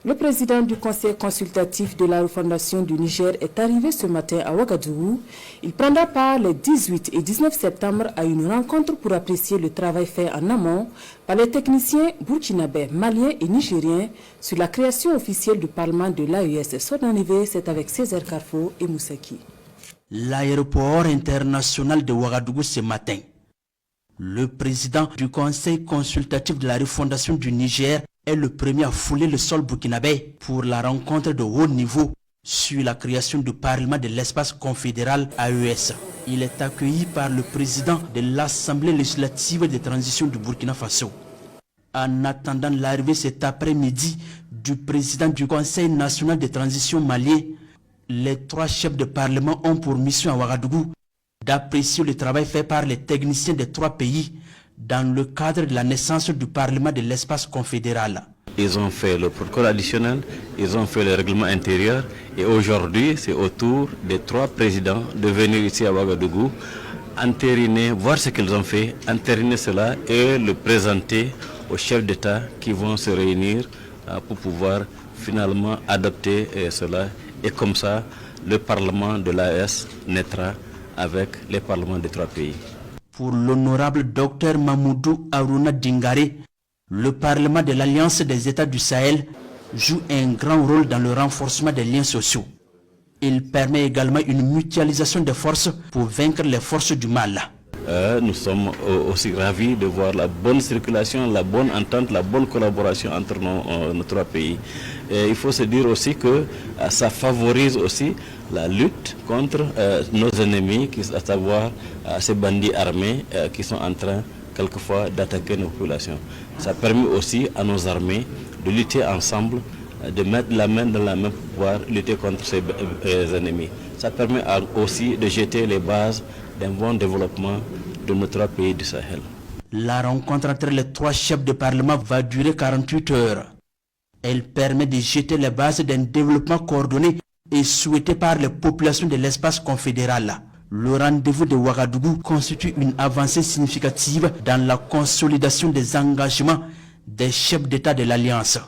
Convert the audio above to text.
Le président du conseil consultatif de la refondation du Niger est arrivé ce matin à Ouagadougou. Il prendra part les 18 et 19 septembre à une rencontre pour apprécier le travail fait en amont par les techniciens burkinabés, maliens et nigériens sur la création officielle du Parlement de l'AES. Son arrivée, c'est avec Césaire Carrefour et Moussaki. L'aéroport international de Ouagadougou ce matin. Le président du conseil consultatif de la refondation du Niger est le premier à fouler le sol burkinabé pour la rencontre de haut niveau sur la création du Parlement de l'espace confédéral AES. Il est accueilli par le président de l'Assemblée législative de transition du Burkina Faso. En attendant l'arrivée cet après-midi du président du Conseil national de transition malien, les trois chefs de parlement ont pour mission à Ouagadougou d'apprécier le travail fait par les techniciens des trois pays dans le cadre de la naissance du Parlement de l'espace confédéral. Ils ont fait le protocole additionnel, ils ont fait le règlement intérieur et aujourd'hui c'est au tour des trois présidents de venir ici à Ouagadougou, entériner, voir ce qu'ils ont fait, entériner cela et le présenter aux chefs d'État qui vont se réunir pour pouvoir finalement adopter cela. Et comme ça, le Parlement de l'AES naîtra avec les parlements des trois pays. Pour l'honorable docteur Mamoudou Arouna Dingare, le Parlement de l'Alliance des États du Sahel joue un grand rôle dans le renforcement des liens sociaux. Il permet également une mutualisation des forces pour vaincre les forces du mal. Nous sommes aussi ravis de voir la bonne circulation, la bonne entente, la bonne collaboration entre nos trois pays. Et il faut se dire aussi que ça favorise aussi la lutte contre nos ennemis, à savoir ces bandits armés qui sont en train quelquefois d'attaquer nos populations. Ça permet aussi à nos armées de lutter ensemble, de mettre la main dans la main pour pouvoir lutter contre ces ennemis. Ça permet aussi de jeter les bases d'un bon développement de nos trois pays du Sahel. La rencontre entre les trois chefs de parlement va durer 48 heures. Elle permet de jeter les bases d'un développement coordonné et souhaité par les populations de l'espace confédéral. Le rendez-vous de Ouagadougou constitue une avancée significative dans la consolidation des engagements des chefs d'État de l'Alliance.